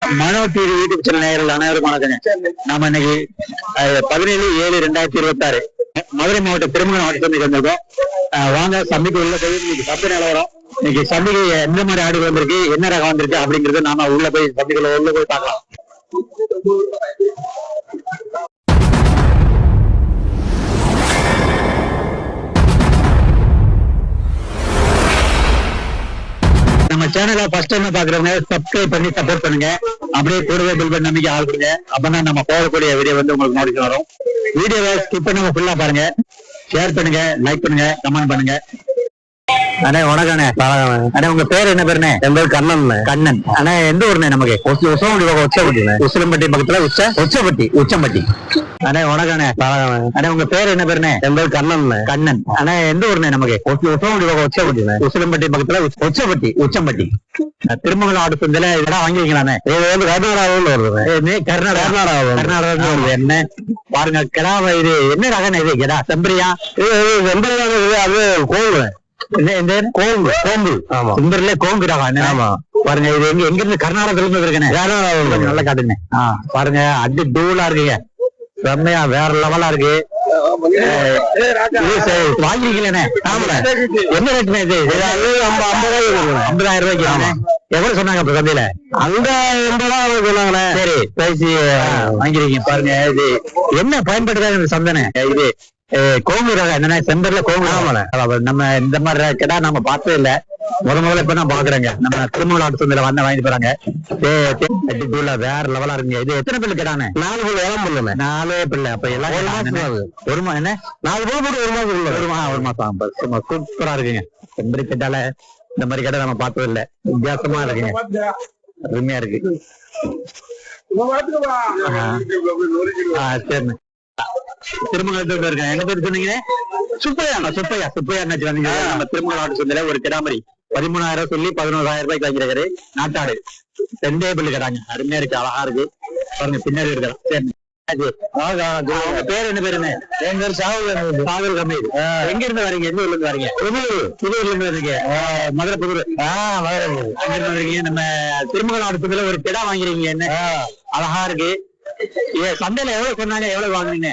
மனோ TV YouTube channel நேயர்கள் அனைவருக்கும் வணக்கங்க. நாம இன்னைக்கு 17/7/2026 மதுரை மாவட்ட திருமண ஆட்டத்துக்கு வந்திருக்கோம். வாங்க சந்தைக்கு உள்ள போய் இன்னைக்கு சந்தை நிலவரம், இன்னைக்கு சந்தைக்கு எந்த மாதிரி ஆடு வந்திருக்கு, என்ன ரகம் வந்திருக்கு அப்படிங்கறது நாம உள்ள போய் சந்தைக்குள்ள உள்ள போய் பார்க்கலாம். நம்ம சேனலை ஃபர்ஸ்ட் டைம் பாக்குறவங்க சப்ஸ்கிரைப் பண்ணி சப்போர்ட் பண்ணுங்க. அப்படியே கூடவே பில் பண்ணி நம்பிக்கை ஆள் கொடுங்க. அப்பதான் நம்ம போகக்கூடிய வீடியோ வந்து உங்களுக்கு நோட்டிஃபிகேஷன் வரும். வீடியோவை ஸ்கிப் பண்ணாம ஃபுல்லா பாருங்க, ஷேர் பண்ணுங்க, லைக் பண்ணுங்க, கமெண்ட் பண்ணுங்க. அண்ணே வணக்கண்ணே. அண்ணே உங்க பேர் என்ன பேருண்ணே? என் பேர் கண்ணன். கண்ணன் அண்ணா எந்த ஊருண்ணே? நமக்கு உசிலம்பட்டி பக்கத்துல உச்சம்பட்டி. அண்ணே வணக்கண்ணே. அண்ணே உங்க பேர் என்ன பேருண்ணே? என் பேர் கண்ணன். கண்ணன் அண்ணா எந்த ஊருண்ணே? நமக்கு உசிலம்பட்டி பக்கத்துல உச்சம்பட்டி. திருமங்கலம் ஆடு சந்தையில இதெல்லாம் வாங்கிருக்கீங்களாண்ணே? இது வந்து கர்நாடகா வருது. என்ன பாருங்க கிடா, இது என்ன ரகம்? இது கிடா செம்பரியா? அது கோம்பு. பாருங்க இது எங்க இருந்து கர்நாடகத்துல இருந்து இருக்குண்ணே. நல்லா காட்டுங்க. பாருங்க அடி டூலா இருக்குங்க, செம்மையா வேற லெவலா இருக்கு. வாங்கிருக்கீங்களே? என்ன ரேட்டுண்ணே இது? 50,000 ரூபாய்க்கு. எவ்வளவு சொன்னாங்க இப்ப சந்தையில? அங்க 80,000 சொன்னாங்கண்ணே. சரி பேசி வாங்கிருக்கீங்க. பாருங்க இது என்ன பயன்படுத்துறாங்க இந்த சந்தனை? இது கோங்கு ரகம் என்னன்னா செம்பர்ல கோங்கு. நம்ம இந்த மாதிரி கேட்டா நம்ம பார்த்ததே இல்ல, முதல்ல இப்ப நான் பாக்குறேங்க. நம்ம திருமண ஆட்டு சந்தையில வாங்கிட்டு போறாங்க. வேற லெவலா இருக்குங்க. இது எத்தனை பிள்ளை கேட்டானே? 4 பிள்ளை. 4 பிள்ளை. அப்ப எல்லாம் என்ன 4 பிள்ளை போட்டு 1 மாசம். 1 மாசம் சூப்பரா இருக்குங்க. செம்பரி கேட்டால இந்த மாதிரி கேட்டா நம்ம பார்த்தது இல்ல, வித்தியாசமா இருக்குங்க, அருமையா இருக்கு. சரி திருமங்கலத்துல இருக்கேன். என்ன பேர் சொன்னீங்க? சுப்பையா. நம்ம திருமங்கல ஆட்டு சந்தையில ஒரு கிடாமரி 13,000 சொல்லி 11,000 ரூபாய்க்கு வாங்கிருக்காரு. நாட்டாடு 2 பிள்ளை கேட்டாங்க. அருமையா இருக்கு, அழகா இருக்கு. பாருங்க பின்னாடி இருக்கலாம். சரி அவங்க பேர் என்ன பேருன்னு? என் பேர் சாகுல் கமீர். எங்க இருந்து வரீங்க? எந்த ஊர்ல இருந்து வரீங்க? புதூர்ல இருந்து வரீங்க. மதுரை புதூர். அங்க இருந்து வரீங்க. நம்ம திருமங்கல ஆட்டு சந்தையில ஒரு கிடா வாங்கிருக்கீங்க. என்ன அழகா இருக்கு. சந்தையில எவ்வளவு சொன்னாங்க, எவ்வளவு வாங்குனீங்க?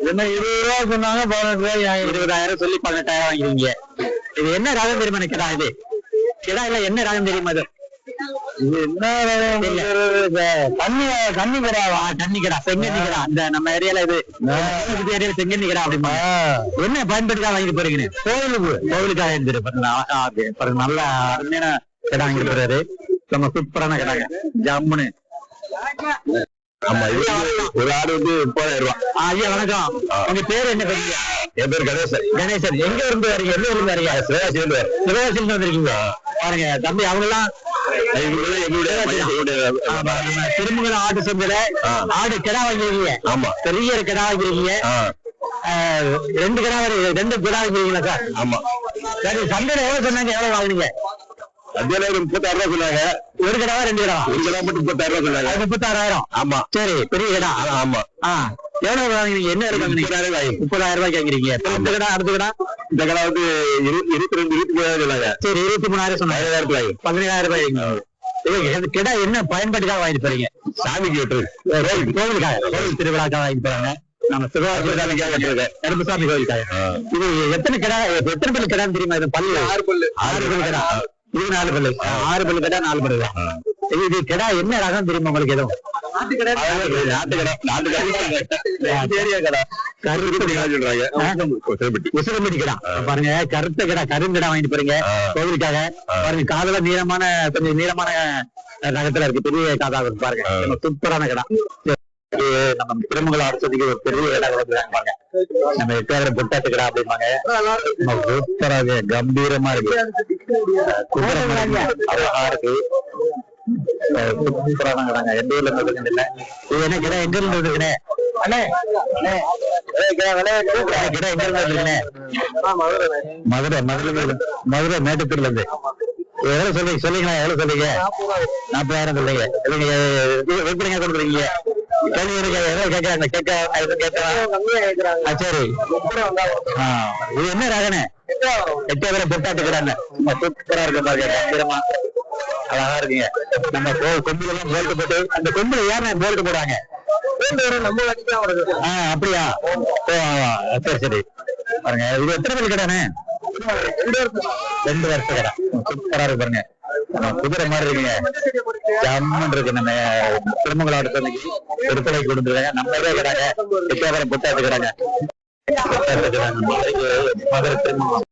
20 ரூபா சொன்னாங்க. 20,000 சொல்லி 18,000 வாங்கிருக்கீங்க. இது என்ன ராகம் தெரியுமா? கிடா இது கிடா இல்ல, என்ன ராகம் தெரியுமா? இது தண்ணி கிடாவா? தண்ணி கிடா, செங்கண்ணி கிடா. இந்த நம்ம ஏரியால இது ஏரியால செங்கண்ணி கிடா அப்படிமா. என்ன பயன்படுத்தா வாங்கிட்டு போறீங்க? கோவிலுக்காக எடுத்துட்டு பாருங்க. நல்ல அருமையான கிடா வாங்கிட்டு போறாரு. நம்ம சூப்பரான கிடாங்க, ஜம்முன்னு. ஆமா ஒரு ஆடு வந்து 30,000 ரூபாய். ஐயா வணக்கம். உங்க பேரு என்ன பேருங்க? என் பேர் கணேசன். கணேசன் எங்க இருந்து வரீங்க? எந்த ஊர்ல வரீங்க? சிவகாசியில வந்திருக்கீங்க. பாருங்க தம்பி, அவங்க எல்லாம் திருமங்கல ஆட்டு சந்தையில ஆடு கிடா வாங்கிருக்கீங்க. ஆமா பெரிய கிடா வாங்கிருக்கீங்க. 2 கிடா 2 கிடா வாங்கிருக்கீங்களா சார்? ஆமா. சரி சந்தையில எவ்வளவு சொன்னாங்க, எவ்வளவு வாங்கினீங்க? 36,000 ரூபாய் சொன்னாங்க. ஒரு கிடா 2 கிடா? ஒரு கிடா மட்டும் 36,000 சொன்னாங்க. 36,000. ஆமா சரி பெரிய கிடா. ஆமா எவ்வளவு வாங்கினீங்க? என்ன வாங்கினீங்க? 30,000 ரூபாய்க்கு வாங்கிருக்கீங்க. இந்த கிடா அடுத்த கிடா? இந்த கிடா வந்து 22 23,000 சொன்னாங்க. சரி 23,000 சொன்னாங்க. 17,000 ரூபாய். கிடா என்ன பயன்பாட்டுக்காக வாங்கிட்டு போறீங்க? சாமிக்கு கோவிலுக்காக, கோவில் திருவிழாக்காக வாங்கிட்டு போறாங்க. நம்ம சிவகாசி கோவிலுக்காக. இது எத்தனை கிடா, எத்தனை பல்லு கிடான்னு தெரியுமா? இது பல்லு 6 பல்லு. 6 பல்லு கிடா. இது 4 பல்லு. 6 பல்லு கிடா 4 பல்லு. இது கிடா என்ன ரகம் தெரியுமா உங்களுக்கு? எதுவும் உசிலம்பட்டி கிடா. பாருங்க கருத்த கிடா, கருங்கிடா வாங்கிட்டு போறீங்க கோவிலுக்காக. பாருங்க காதல நீளமான, கொஞ்சம் நீளமான ரகத்துல இருக்கு, பெரிய காதாக இருக்கு. பாருங்க சூப்பரான கிடா. நம்ம திருமங்கல ஆடுறதுக்கு ஒரு பெரிய இடம் பாருங்க. நம்ம எட்டாவது பொட்டாட்டு கிடா அப்படிம்பாங்க. சூப்பராக கம்பீரமா இருக்கு, அழகா இருக்கு, சூப்பரான கிடாங்க. எந்த ஊர்ல இருந்து இல்ல. இது என்ன கிடா? எங்க இருந்து இருக்குண்ணே? மதுரை மேட்டுத்தூர்ல இருந்து. எவ்வளவு சொல்லுங்களா? எவ்வளவு சொல்றீங்க? 40,000 சொல்றீங்க. விற்பனையா கொடுக்குறீங்க? கேள்வி எவ்வளவு கேட்கறாங்க? சரி இது என்ன ராகனே? 8,000 பொட்டாட்டுக்கிறாங்க. சூப்பரா இருக்கு பாருங்க, அழகா இருக்குங்க. நம்ம கொம்புல எல்லாம் போல்ட் போட்டு அந்த கொம்புல ஏன் போல்ட் போடுறாங்க? நம்ம அப்படியா? சரி சரி. பாருங்க இது எத்தனை மணி கடைண்ணே? 2 வருஷ கடை. சூப்பரா இருக்கு பாருங்க. குதிரை மாதிரி இருக்குங்க. ஜம்மன் இருக்கு. நம்ம திருமங்கலம் அடுத்தன்னைக்கு திருப்பலை கொடுத்துருக்காங்க. நம்ம இதே கடாங்க எட்டாபுரம் புத்தாட்டு கடாங்க. மதுரை திருமங்கலம்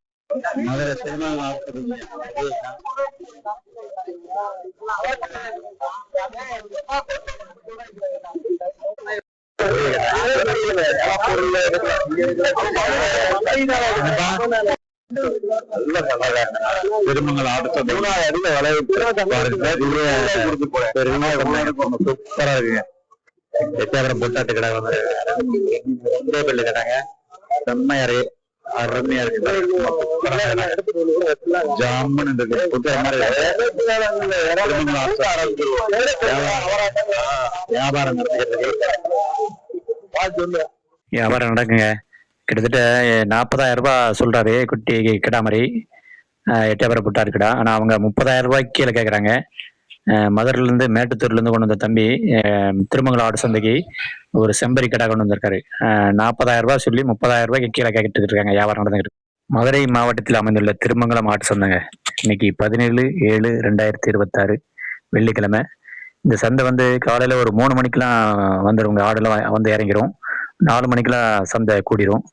திருமங்கல ஆட்டத்தை சூப்பரா இருக்குங்க. எட்டாபுரம் பொட்டாட்டு கடை வந்து பள்ளி கடாங்க. செம்மையா இருக்கு. அருமையா இருக்கு. ஜாமன் இருக்கு. வியாபாரம் வியாபாரம் நடக்குங்க. கிட்டத்தட்ட 40,000 ரூபாய் சொல்றாரு குட்டி கிடாமரி எட்டாபுரம் புட்டாரு கிடா. ஆனா அவங்க 30,000 ரூபாய்க்கு கீழே கேட்கறாங்க. மதுரையில இருந்து மேட்டுத்தூர்ல இருந்து கொண்டு வந்த தம்பி திருமங்கலம் ஆடு சந்தைக்கு ஒரு செம்பரி கடை கொண்டு வந்திருக்காரு. 40,000 ரூபாய் சொல்லி 30,000 ரூபாய்க்கு கீழே கேட்டுட்டு இருக்காங்க. வியாபாரம் நடந்துருக்கு. மதுரை மாவட்டத்தில் அமைந்துள்ள திருமங்கலம் ஆட்டு சந்தைங்க. இன்னைக்கு 17/7/2026 வெள்ளிக்கிழமை. இந்த சந்தை வந்து காலையில ஒரு 3 மணிக்கெல்லாம் வந்துடுங்க. ஆடெல்லாம் வந்து இறங்கிரும். 4 மணிக்கெல்லாம் சந்தை கூடிரும்.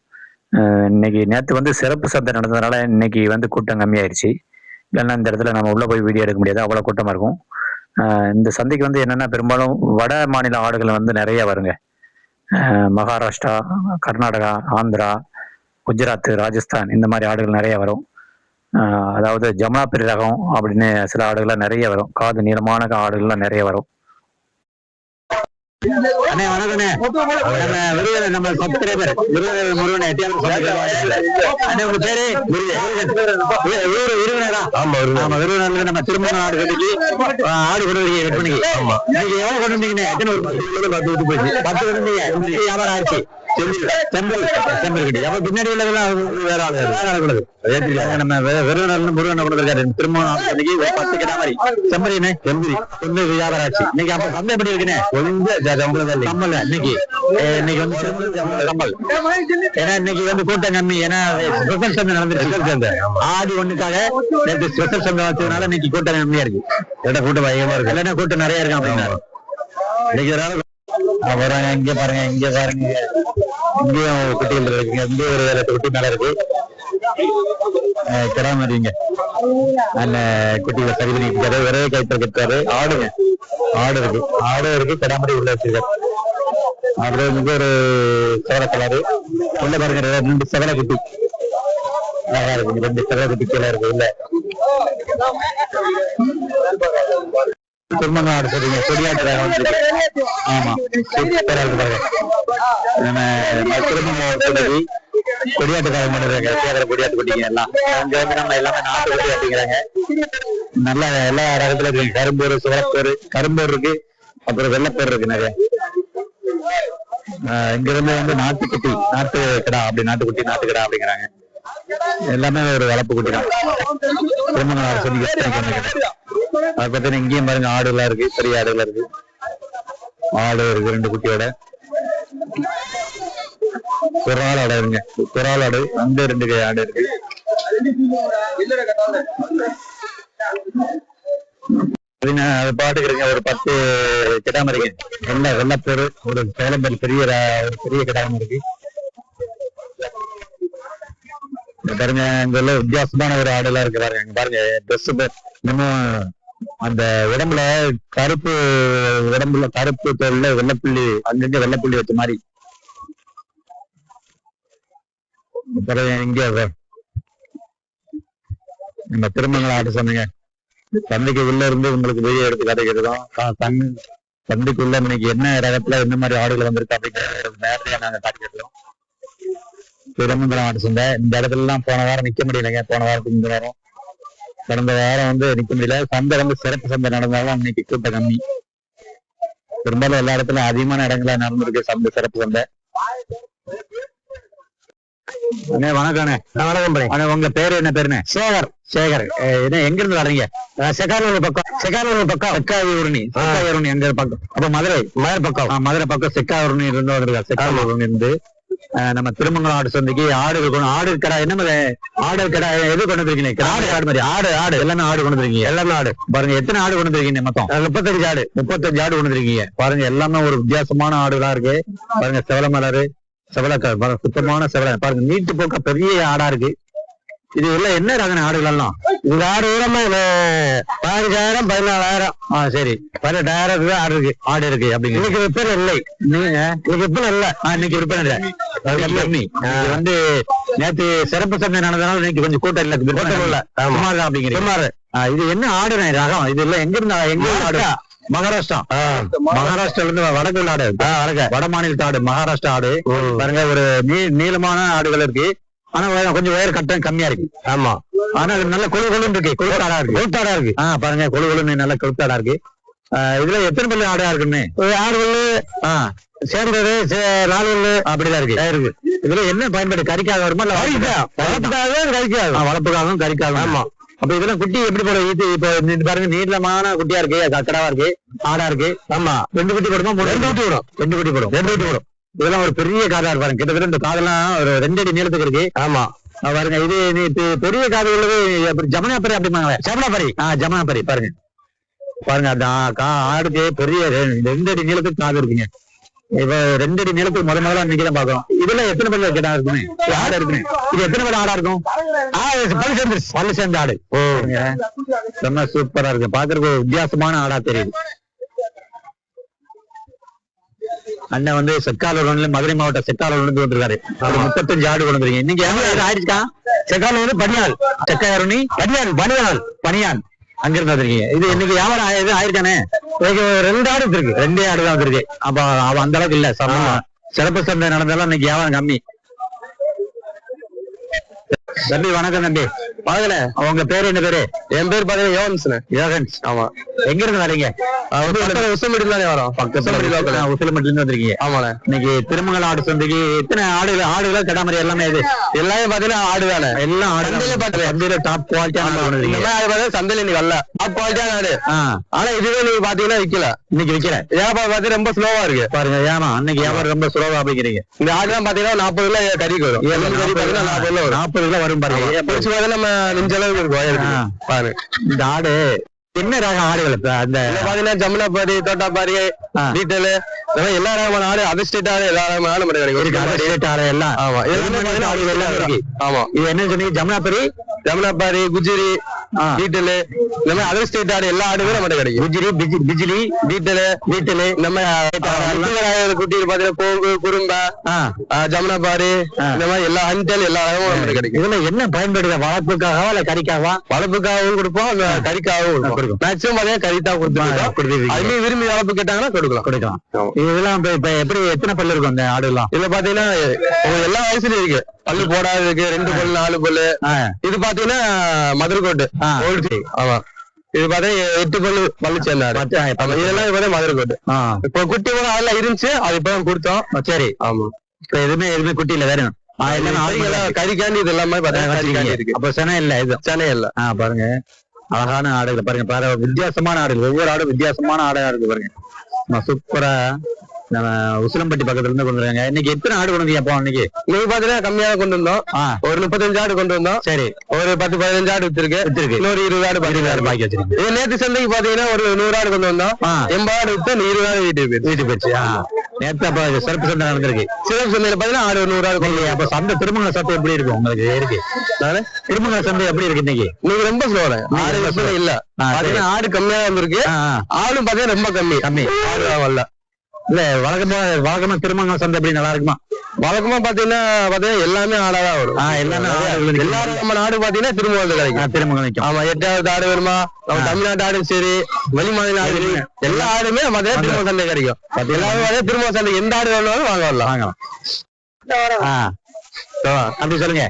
இன்னைக்கு நேற்று வந்து சிறப்பு சந்தை நடந்ததுனால இன்னைக்கு வந்து கூட்டம் கம்மியாயிருச்சு. இல்லைன்னா இந்த இடத்துல நம்ம உள்ள போய் வீடியோ எடுக்க முடியாது, அவ்வளோ கூட்டமாக இருக்கும். இந்த சந்தைக்கு வந்து என்னென்னா பெரும்பாலும் வட மாநில ஆடுகள் வந்து நிறைய வருங்க. மகாராஷ்டிரா, கர்நாடகா, ஆந்திரா, குஜராத், ராஜஸ்தான் இந்த மாதிரி ஆடுகள் நிறைய வரும். அதாவது ஜமுனாபிரி ரகம் அப்படின்னு சில ஆடுகள்லாம் நிறைய வரும். காது நீளமான ஆடுகள்லாம் நிறைய வரும். அண்ணே வணக்கண்ணே. நம்ம சப்ஸ்கிரைபர் முருகன் அண்ணே, உங்க பேரு? விருதுநகரா? ஆமா, விருதுநகர்ல நம்ம திருமணம் ஆடு கட்டிக்கு ஆடு கொண்டு வரீங்க விற்பனைக்கு. நீங்க எவ்வளவு கொண்டு வந்தீங்கண்ணே? எத்தனை 10 விட்டு போச்சு. 10 கொண்டு வந்தீங்க. வியாபாரம் ஆயிடுச்சு. பின்னாடி உள்ளதெல்லாம் வேற ஆளு நம்ம விருதுநகர்ல முருகன் கொண்டு இருக்காரு. திருமணம் ஆடு கட்டிக்கு 10 கிடா மாதிரி செம்பரிண்ணே. செம்பரி கொண்டு வியாபாரம் ஆச்சு. இன்னைக்கு அப்ப சந்தை எப்படி இருக்குண்ணே? கம்மல் இன்னைக்கு வந்து கம்மல். ஏன்னா இன்னைக்கு வந்து கூட்டம் கம்மி. ஏன்னா ஸ்பெஷல் சந்தை நடந்துருக்கு. ஆடி ஒண்ணுக்காக நேற்று ஸ்பெஷல் சந்தை வச்சதுனால இன்னைக்கு கூட்டம் கம்மியா இருக்கு. கூட்டம் பயமா இருக்கு. இல்லைன்னா கூட்டம் நிறைய இருக்கு அப்படின்னா இன்னைக்கு வராங்க. இங்க பாருங்க, இங்கேயும் குட்டிகள் இருக்குங்க. இங்கே ஒரு 7 குட்டி மேல இருக்கு. கிடா மாதிரிங்க. நல்ல குட்டிகளை சரி பண்ணிட்டு ஒரே கைப்பற்ற கட்டாரு. ஆடு இருக்கு. கிடா மாதிரி உள்ள வச்சிருக்காரு. அதுல இங்க ஒரு சேவல கலரு உள்ள பாருங்க. 2 சேவல குட்டி அழகா இருக்கு. 2 சேவல குட்டி கீழே இருக்கு. இல்ல திருமணம் ஆடு சொல்றீங்க. கொடியாட்டு. ஆமா, சூப்பரா இருக்கு பாருங்க. நம்ம திருமணம் கொடியாட்டுக்காரங்க கொடியாட்டு குட்டிங்க எல்லாம். இங்க வந்து நம்ம எல்லாமே நாட்டு கொடியாட்டுங்கிறாங்க. நல்லா எல்லா ரகத்துல இருக்கு. கரும்பூர், சிவப்பூர், கரும்பூர் இருக்கு. அப்புறம் வெள்ளப்பேர் இருக்கு நிறைய. இங்க இருந்து வந்து நாட்டுக்குட்டி, நாட்டு கிடா அப்படி நாட்டுக்குட்டி, நாட்டு கிடா அப்படிங்கிறாங்க. எல்லாமே ஒரு வளர்ப்பு குட்டி தான். திருமணம் ஆடு சொல்லி அதை பார்த்தீங்கன்னா இங்கேயும் பாருங்க ஆடு எல்லாம் இருக்கு. பெரிய ஆடுகள் இருக்கு. ஆடு இருக்கு 2 குட்டியோட. குறால் ஆடு இருங்க. குறால் ஆடு அந்த 2 ஆடு இருக்கு. அது பாட்டுக்கு இருங்க. ஒரு 10 கிடாம இருக்கு. வெள்ளப்பேரு ஒரு சேலம்பல் பெரிய கிடாம இருக்கு. பாருங்க, இங்க உள்ள வித்தியாசமான ஒரு ஆடு எல்லாம் இருக்கு. பாருங்க, பாருங்க ட்ரெஸ் இன்னும் அந்த உடம்புல கருப்பு தோல்ல வெள்ளப்புள்ளி, அங்கங்க வெள்ளப்புள்ளி வச்ச மாதிரி. இங்க நம்ம திருமங்கலம் ஆடு சொன்னீங்க. சந்தைக்கு உள்ள இருந்து உங்களுக்கு வீடியோ எடுத்து கிடைக்கிறதும் சந்தைக்குள்ள இன்னைக்கு என்ன ரகத்துல என்ன மாதிரி ஆடுகள் வந்திருக்கு அப்படிங்கிற நேரடியா நாங்க காட்டிக்கிறோம். திருமங்கலம் ஆடு சந்தை இந்த இடத்துல எல்லாம் போன வாரம் நிக்க முடியலைங்க. போன வாரத்துக்கு இந்த வாரம், கடந்த வாரம் வந்து நிக்க முடியல. சந்தை வந்து சிறப்பு சந்தை நடந்தாலும் இன்னைக்கு கூட்டம் கம்மி. பெரும்பாலும் எல்லா இடத்துல அதிகமான இடங்களா நடந்திருக்கு சந்தை, சிறப்பு சந்தை. அண்ணே வணக்கண்ணே. வணக்கம் பண்ணி. உங்க பேரு என்ன பேருண்ணே? சேகர். சேகர் என்ன எங்க இருந்து வர்றீங்க? செக்கானூர் பக்கம். செக்கானூர் பக்கம் செக்காயூரணி. செக்காயூரணி எங்க பக்கம்? அப்ப மதுரை. மதுரை பக்கம். மதுரை பக்கம் செக்காயூரணி இருந்து வந்திருக்காரு. செக்காயூரணி இருந்து நம்ம திருமங்கலம் ஆடு சந்தைக்கு ஆடு கடை என்ன ஆடு கடை எது கொண்டு வந்துருக்கீங்க? ஆடு மாதிரி ஆடு எல்லாமே ஆடு கொண்டு வந்துருக்கீங்க. எல்லாமே ஆடு பாருங்க. எத்தனை ஆடு கொண்டு வந்துருக்கீங்க மொத்தம்? 35 ஆடு. 35 ஆடு கொண்டு வந்துருக்கீங்க பாருங்க. எல்லாமே ஒரு வித்தியாசமான ஆடுகளா இருக்கு பாருங்க. செவல மலரு செவலக்காய் சுத்தமான செவல பாருங்க. நீட்டு போக்க பெரிய ஆடா இருக்கு. இது எல்லாம் என்ன ரகன ஆடுகள் எல்லாம்? இந்த ஆடு 15,000 14,000. சரி 18,000 ஆடு இருக்கு. ஆடு இருக்கு அப்படிங்க. இன்னைக்கு விற்பனை இல்லை. இன்னைக்கு விற்பனை இல்ல. இன்னைக்கு விற்பனை இல்லை. கம்மி. வந்து நேற்று சிறப்பு சந்தை நடந்ததுனால இன்னைக்கு கொஞ்சம் கூட்டம் இல்ல. கூட்டம் இல்ல. சுமார் அப்படிங்கிறீங்க. சுமார். இது என்ன ஆடுனே ரகம்? இது எல்லாம் எங்க இருந்தா? எங்க ஆடு? மகாராஷ்டிரா. மகாராஷ்டிரால இருந்து வடக்கு நாடு. வட மாநிலத்து ஆடு மகாராஷ்டிரா ஆடு பாருங்க. ஒரு நீளமான ஆடுகள் இருக்கு. ஆனா கொஞ்சம் உயர கட்டம் கம்மியா இருக்கு. ஆமா. ஆனா நல்ல கொழுன்னு இருக்கு. கொழுத்தாடா இருக்கு. கொழுத்தாடா இருக்கு. பாருங்க கொழுன்னு நல்ல கொழுத்தாடா இருக்கு. இதுல எத்தனை பல்லு ஆடா இருக்குன்னு? 6 பல்லு சேர்ந்தது 4 பல்லு அப்படிதான் இருக்கு. இதுல என்ன பயன்பாடு? கறிக்காக வருமா இல்ல வளர்ப்புக்காகவும்? கறிக்காகும். வளர்ப்புக்காகவும் கறிக்காகும். ஆமா. அப்ப இதெல்லாம் குட்டி எப்படி போட? இது இப்ப பாருங்க நீளமான குட்டியா இருக்கு. கக்கடாவா இருக்கு. ஆடா இருக்கு. ஆமா. 2 குட்டி போடுமா? 2 குட்டி போடும். 2 குட்டி போடும். 2 குட்டி போடும். இதெல்லாம் ஒரு பெரிய காதா பாருங்க. கிட்டத்தட்ட இந்த காதெல்லாம் ஒரு 2 அடி நீளத்துக்கு இருக்கு. ஆமா பாருங்க. இது பெரிய காது உள்ளது. ஜமுனாபரி அப்படிமாங்க. ஜமுனாபரி. ஜமுனாபரி பாருங்க. பாருங்க அந்த ஆடுக்கு பெரிய 2 அடி நீளத்துக்கு காது இருக்குங்க. இப்ப 2 அடி நீளத்துக்கு முதல்ல இன்னைக்குதான் பாக்குறோம். இதுல எத்தனை பல்லு கிட்ட இருக்குன்னு ஆடு இருக்குன்னு? இது எத்தனை பல்லு ஆடா இருக்கும்? பல்லு சேர்ந்த ஆடு. ரொம்ப சூப்பரா இருக்கு. பாக்குறதுக்கு வித்தியாசமான ஆடா தெரியுது. அண்ணன் வந்து செக்காலூர்ல மதுரை மாவட்டம் செக்காலூர்ல இருந்து வந்திருக்காரு. ஒரு 35 ஆடு கொண்டு வந்துருக்கீங்க. இன்னைக்கு ஆயிடுச்சா? செக்காலூர் வந்து பனியால். செக்காயூரணி பனியான் அங்க இருந்து வந்திருக்கீங்க. இது இன்னைக்கு வியாபாரம் எதுவும் ஆயிருக்கானே? 2 ஆடு இருக்கு. 2 ஆடு தான் வந்திருக்கு. அப்ப அவ அந்த அளவுக்கு இல்ல. சிறப்பு சந்தை நடந்தாலும் இன்னைக்கு வியாபாரம் கம்மி. தம்பி வணக்கம் தம்பி. பழகல. உங்க பேரு என்ன பேரு? என் பேர் பாத்தீங்கன்னா யோகன்ஸ். ஆமா. எங்க இருந்து வரீங்க? உசிலம்பட்டில வரோம். உசிலம்பட்டில இருந்து வந்திருக்கீங்க. ஆமாண்ணே. இன்னைக்கு திருமங்கலம் ஆடு சந்தைக்கு எத்தனை ஆடுகளா கடாமரி எல்லாமே? இது எல்லாமே பாத்தீங்கன்னா ஆடு தானே. எல்லாம் ஆடு. சந்தையில டாப் குவாலிட்டியான சந்தையில இன்னைக்கு வரல. டாப் குவாலிட்டியான ஆடு. ஆனா இதுவே நீங்க பாத்தீங்கன்னா விக்கல. இன்னைக்கு விக்கல. வியாபாரம் பாத்தீங்கன்னா ரொம்ப ஸ்லோவா இருக்கு பாருங்க. ஏமா இன்னைக்கு வியாபாரம் ரொம்ப ஸ்லோவா அப்படிங்கிறீங்க? இந்த ஆடு தான் பாத்தீங்கன்னா 40 கிலோ கறிக்கு வரும். 40 கிலோ வரும் பாருங்க. நம்ம நெஞ்ச அளவுக்கு இருக்கும் பாரு. இந்த ஆடு என்ன ரகம் ஆடுகள்? அந்த பாத்தீங்கன்னா ஜமுனாபாரி, தோட்டாபாரி, டீட்டெயில் எல்லா ரகமான ஆடு. அதர் ஸ்டேட் ஆடு எல்லா ரகமான ஆடு மட்டும் கிடைக்கும். அதர் ஸ்டேட் ஆடு எல்லாம். ஆமா. ஆடுகள் எல்லாம் இருக்கு. ஆமா. இது என்ன சொன்னீங்க? ஜமுனாபாரி, குஜிரி, டீட்டெயில் இந்த மாதிரி அதர் ஸ்டேட் ஆடு எல்லா ஆடுகளும் மட்டும் கிடைக்கும். குஜிரி, பிஜிலி, டீட்டெயில் இந்த மாதிரி குட்டி பாத்தீங்கன்னா போங்கு, குறும்பா, ஜமுனாபாரி இந்த மாதிரி எல்லா அன்டெல் எல்லா ரகமும் மட்டும் கிடைக்கும். இதுல என்ன பயன்படுது? வளர்ப்புக்காகவா இல்ல கறிக்காகவா? வளர்ப்புக்காகவும் கொடுப்போம், கறிக்காகவும் கொடுப்போம். மேக்சிமம் பாத்தீங்கன்னா கறி தான் கொடுத்துருக்கோம். அதுலயும் விரும்பி வளர்ப்பு கேட்டாங்கன்னா கொடுக்கலாம். இதெல்லாம் இப்ப எப்படி எத்தனை பல்லு இருக்கும் அந்த ஆடு எல்லாம்? இதுல பாத்தீங்கன்னா எல்லா வயசுலயும் இருக்கு. பல்லு போடாது இருக்கு. 2 பல்லு 4 பல்லு. இது பாத்தீங்கன்னா மதுரைக்கோட்டு. ஆமா. இது பாத்தீங்கன்னா 8 பல்லு சேர்ந்தாரு. இதெல்லாம் இப்பதான் மதுரைக்கோட்டு. இப்ப குட்டி கூட அதெல்லாம் இருந்துச்சு. அது இப்பதான் கொடுத்தோம். சரி. ஆமா. இப்ப எதுவுமே குட்டி இல்ல வேற கறிக்காண்டி இது எல்லாமே பாத்தீங்கன்னா இருக்கு. அப்ப சென இல்ல. இது சென இல்ல. பாருங்க அழகான ஆடுகள் பாருங்க. வித்தியாசமான ஆடுகள். ஒவ்வொரு ஆடும் வித்தியாசமான ஆடா இருக்கு பாருங்க. சூப்பரா. நம்ம உசிலம்பட்டி பக்கத்துல இருந்து கொண்டு வராங்க. இன்னைக்கு எத்தனை ஆடு கொண்டு வந்தீங்க? இன்னைக்கு பாத்தீங்கன்னா கம்மியாக கொண்டு வந்தோம். ஒரு 35 ஆடு கொண்டு வந்தோம். சரி. ஒரு 10-15 ஆடு வித்திருக்கு. இன்னொரு 20 ஆடு 20 ஆடு பாக்கி வச்சிருக்கு. நேற்று சந்தைக்கு பாத்தீங்கன்னா ஒரு 100 ஆடு கொண்டு வந்தோம். 80 ஆடு வித்து 20 ஆடு வீட்டுக்கு போயிடுச்சு. நேற்று அப்ப சிறப்பு சந்தை நடந்திருக்கு. சிறப்பு சந்தையில பாத்தீங்கன்னா ஆடு 100 ஆடு கொண்டு. அப்ப சந்தை திருமங்கல சந்தை எப்படி இருக்கும் உங்களுக்கு? இருக்கு. திருமங்கல சந்தை எப்படி இருக்கு இன்னைக்கு? இன்னைக்கு ரொம்ப ஸ்லோவா ஆடு இல்ல. ஆடு கம்மியா வந்திருக்கு. ஆடும் பாத்தீங்கன்னா ரொம்ப கம்மி ஆடு வரல. இல்ல வழக்கமா திருமங்கலம் சந்தை எப்படி நல்லா இருக்குமா? வழக்கமா பாத்தீங்கன்னா எல்லாமே ஆடாதான் வரும். எல்லாமே எல்லா ரகமான ஆடு பாத்தீங்கன்னா திருமங்கலத்துல கிடைக்கும். திருமங்கலம். ஆமா. 8வது ஆடு வருமா? நம்ம தமிழ்நாட்டு ஆடும் சரி, வெளி மாநில ஆடு எல்லா ஆடுமே திருமங்கல சந்தை கிடைக்கும். எல்லாமே திருமங்கல சந்தை எந்த ஆடு வேணாலும் வாங்கலாம். அப்படி சொல்லுங்க.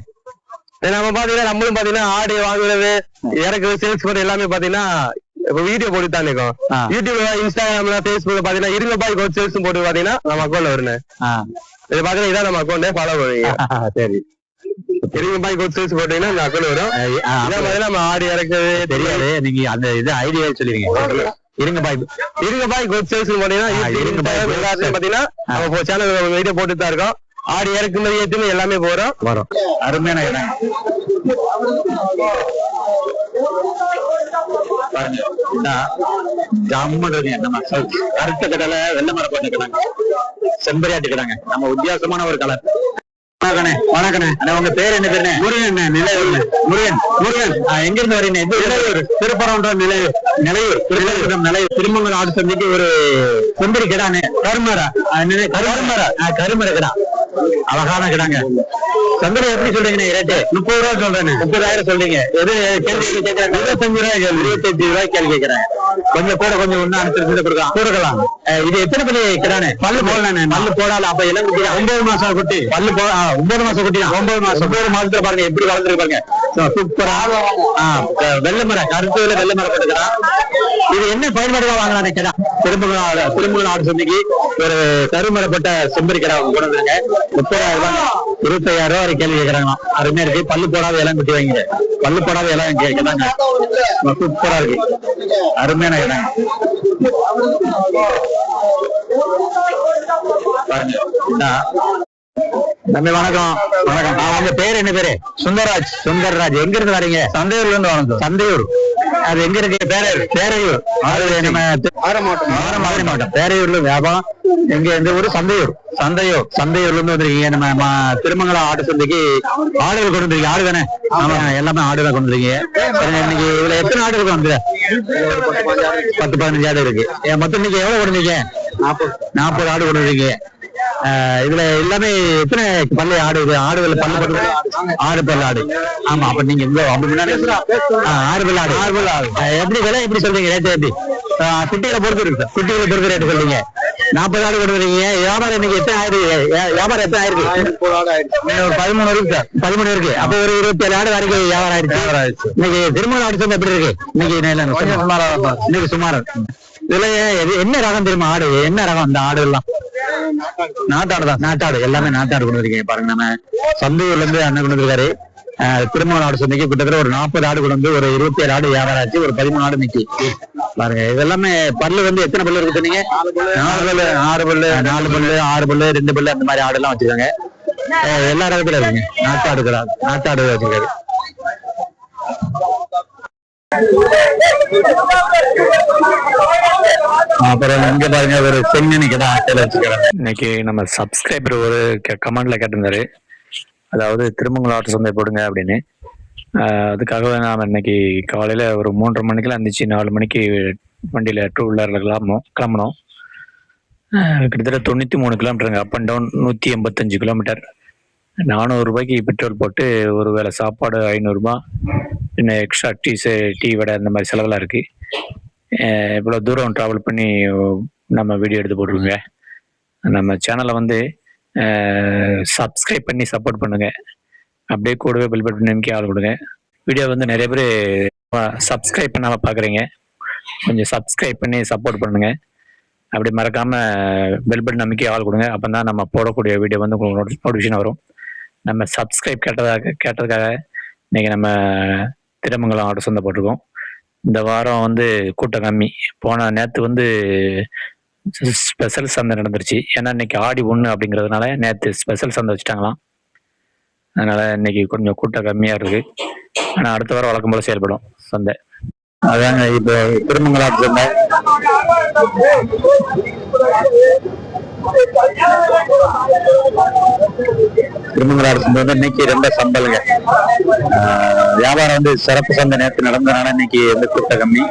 நம்ம பாத்தீங்கன்னா நம்மளும் பாத்தீங்கன்னா ஆடு வாங்குறது, இறக்குறது, சேல்ஸ் பண்ண எல்லாமே பாத்தீங்கன்னா வீடியோ போட்டு தான் இருக்கும். யூடியூப்ல, இன்ஸ்டாகிராம்ல, பேஸ்புக்ல பாத்தீங்கன்னா இருங்க சேல்ஸ் போட்டு பாத்தீங்கன்னா நம்ம அக்கௌண்ட்ல வருங்க. இது பாத்தீங்கன்னா இதான் நம்ம அக்கௌண்ட் ஃபாலோ பண்ணுவீங்க. சரி. இருங்கபாய் கோட் சைஸ் போட்டீங்கன்னா அந்த அக்கல் வரும். அதே மாதிரி நம்ம ஆடு இறக்கவே தெரியாது. நீங்க அந்த இது ஐடியா சொல்லிருங்க. இருங்கபாய் கோட் சைஸ் போட்டீங்கன்னா எல்லாத்தையும் பாத்தீங்கன்னா நம்ம சேனல் வீடியோ போட்டு தான் இருக்கோம். ஆடு இறக்குமதி ஏற்றுமே எல்லாமே வரும். அருமையான இடம் கருத்த கடலை வெள்ளை மரம் போட்டு கிடாங்க, செம்பரியாட்டு கிடாங்க. நம்ம வித்தியாசமான ஒரு கலர். வணக்கண்ணே. வணக்கண்ணே. உங்க பேர் என்ன பேருண்ணே? முருகன். நிலையூர். முருகன் எங்க இருந்து வரீங்க? நிலையூர். திருப்பரங்குன்றம். நிலையூர். திருமங்கலம் ஆடு சந்தைக்கு ஒரு செம்பரி கிடானே. கருமரா கிடா. அழகான கிடாங்க. சந்தரை எப்படி சொல்றீங்க ரேட்டு? 30 ரூபா சொல்றேன். 30,000 சொல்றீங்க. எது கேள்வி கேட்கறாங்க? 25 ரூபாய் 25 ரூபாய் கேள்வி கேட்கறாங்க. கொஞ்சம் கூட கொஞ்சம் ஒண்ணு அனுசரிச்சு கொடுக்கலாம். இது எத்தனை பள்ளி கிடானே? பல்லு போடலானே. பல்லு போடால. அப்ப எல்லாம் குட்டி 9 மாசம் குட்டி. பல்லு 9 மாசம் குட்டி. 9 மாசத்துல பாருங்க எப்படி வளர்ந்துருக்கு பாருங்க. சூப்பரா வெள்ளை மரம், கருத்து வெள்ளை மரம் போட்டுக்கிறான். இது என்ன பயன்பாடுகளா வாங்கலானே கிடா? திருமங்கலம் ஆடு சந்தைக்கு ஒரு கருமரப்பட்ட செம்பரி கிடா கொண்டு வந்தாங்க. 30,000 ரூபாய் 25,000 ரூபாய் கேள்வி கேட்கறாங்க. அருமையா இருக்கு. பல்லு போடாத எல்லாம் குட்டி வாங்கிங்க. பல்லு போடாத எல்லாம் கேட்கறாங்க. சூப்பரா இருக்கு. அருமையான இடம் பாருங்க. தம்பி வணக்கம். உங்க பேரு என்ன பேரு? சுந்தர்ராஜ். எங்க இருந்து வரீங்க? சந்தையூர்ல இருந்து வரோம். சந்தையூர் அது எங்க இருக்கு? பேரையூர். மாவட்டம் பேரையூர்ல வியாபாரம். எங்க எந்த ஊரு? சந்தையூர்ல இருந்து வந்திருக்கீங்க. நம்ம திருமங்கலம் ஆடு சந்தைக்கு ஆடுகள் கொண்டு வந்திருக்கீங்க. ஆடு தானே? எல்லாமே ஆடுதான் கொண்டு வந்திருக்கீங்க. இன்னைக்கு இதுல எத்தனை ஆடு இருக்கு? வந்து 10-15 ஆடு இருக்கு. மொத்தம் இன்னைக்கு எவ்வளவு கொண்டு வந்தீங்க? 40 ஆடு கொண்டு வந்திருக்கீங்க. இதுல எல்லாமே எத்தனை பல்லு ஆடு? ஆடுகள் பல்லு போட்டு 6 பல்லு ஆடு. ஆமா. அப்ப நீங்க முன்னாடி 6 பல்லு ஆடு. எப்படி விலை எப்படி சொல்றீங்க? ரேட்டு எப்படி? குட்டிகளை பொறுத்து இருக்கு. குட்டிகளை பொறுத்து ரேட்டு சொல்றீங்க. 40 ஆடு கொண்டு வரீங்க. வியாபாரம் இன்னைக்கு எத்தனை ஆயிருக்கு? வியாபாரம் எத்தனை ஆயிருக்கு? 13 இருக்கு சார். 13 இருக்கு. அப்ப ஒரு 27 ஆடு வரைக்கும் வியாபாரம் ஆயிடுச்சு. இன்னைக்கு திருமணம் ஆடு சந்தை எப்படி இருக்கு? இன்னைக்கு சுமார். இதுல என்ன ரகம் தெரியுமா? ஆடு என்ன ரகம்? அந்த ஆடு எல்லாம் நாட்டாடு தான். நாட்டாடு எல்லாமே நாட்டாடு கொண்டு வந்திருக்கீங்க. பாருங்க, நம்ம சந்தையூர்ல இருந்து அண்ணன் கொண்டு வந்திருக்காரு. திருமணம் ஆடு சந்தைக்கு கிட்டத்தட்ட ஒரு 40 ஆடு கொண்டு வந்து ஒரு 27 ஆடு வியாபாரம் ஆச்சு. ஒரு 13 ஆடு நிக்கி பாருங்க. இதெல்லாமே பல்லு வந்து எத்தனை பல்லு இருக்கு சொன்னீங்க? 4 பல்லு, 6 பல்லு, 4 பல்லு, 6 பல்லு, 2 பல்லு, அந்த மாதிரி ஆடு எல்லாம் வச்சிருக்காங்க. எல்லா ரகத்துல இருக்குங்க. நாட்டாடு வச்சிருக்காரு. அப்புறம் இங்க பாருங்க ஒரு செங்கனி கிடா வச்சுக்கிறேன். இன்னைக்கு நம்ம சப்ஸ்கிரைபர் ஒரு கமெண்ட்ல கேட்டிருந்தாரு, அதாவது திருமங்கலம் ஆட்டு சந்தை போடுங்க அப்படின்னு. அதுக்காகவே நாம் இன்னைக்கு காலையில ஒரு 3:30 மணிக்கெல்லாம் இருந்துச்சு. 4 மணிக்கு வண்டியில 2 வீலர்ல கிளம்பணும். கிட்டத்தட்ட 93 கிலோமீட்டருங்க. Up and down 185 kilometre. 400 ரூபாய்க்கு பெட்ரோல் போட்டு ஒரு வேளை சாப்பாடு 500 ரூபாய், இன்னும் எக்ஸ்ட்ரா டீ வடை இந்த மாதிரி செலவெல்லாம் இருக்கு. இவ்வளோ தூரம் ட்ராவல் பண்ணி நம்ம வீடியோ எடுத்து போட்டுருங்க. நம்ம சேனலை வந்து சப்ஸ்கிரைப் பண்ணி சப்போர்ட் பண்ணுங்க. அப்படியே கூடவே பெல் பட்டன் நிமிக்கி ஆள் கொடுங்க. வீடியோ வந்து நிறைய பேர் சப்ஸ்கிரைப் பண்ணாமல் பார்க்குறீங்க. கொஞ்சம் சப்ஸ்கிரைப் பண்ணி சப்போர்ட் பண்ணுங்க. அப்படி மறக்காம பெல் பட்டன் அமைக்கி ஆள் கொடுங்க. அப்போ தான் நம்ம போடக்கூடிய வீடியோ வந்து உங்களுக்கு நோட்டிஃபிகேஷன் வரும். நம்ம சப்ஸ்கிரைப் கேட்டதுக்காக இன்னைக்கு நம்ம திருமங்கலம் ஆடு சந்தை போட்டிருக்கோம். இந்த வாரம் வந்து கூட்டம் கம்மி. போன நேற்று வந்து ஸ்பெஷல் சந்தை நடந்துருச்சு. ஏன்னா இன்னைக்கு ஆடி 1 அப்படிங்கிறதுனால நேற்று ஸ்பெஷல் சந்தை வச்சுட்டாங்களாம். அதனால இன்னைக்கு கொஞ்சம் கூட்டம் கம்மியா இருக்கு. ஆனால் அடுத்த வாரம் வழக்கம் போல செயல்படும் சந்தை. அதாங்க இப்போ திருமங்கலம் ஆடு சந்தை. திருமங்கலம் ஆடு சந்தை வந்து இன்னைக்கு 2 சம்பளுங்க. வியாபாரம் வந்து சிறப்பு சந்தை நேற்று நடந்ததுனால இன்னைக்கு வந்து கூட்டம் கம்மி.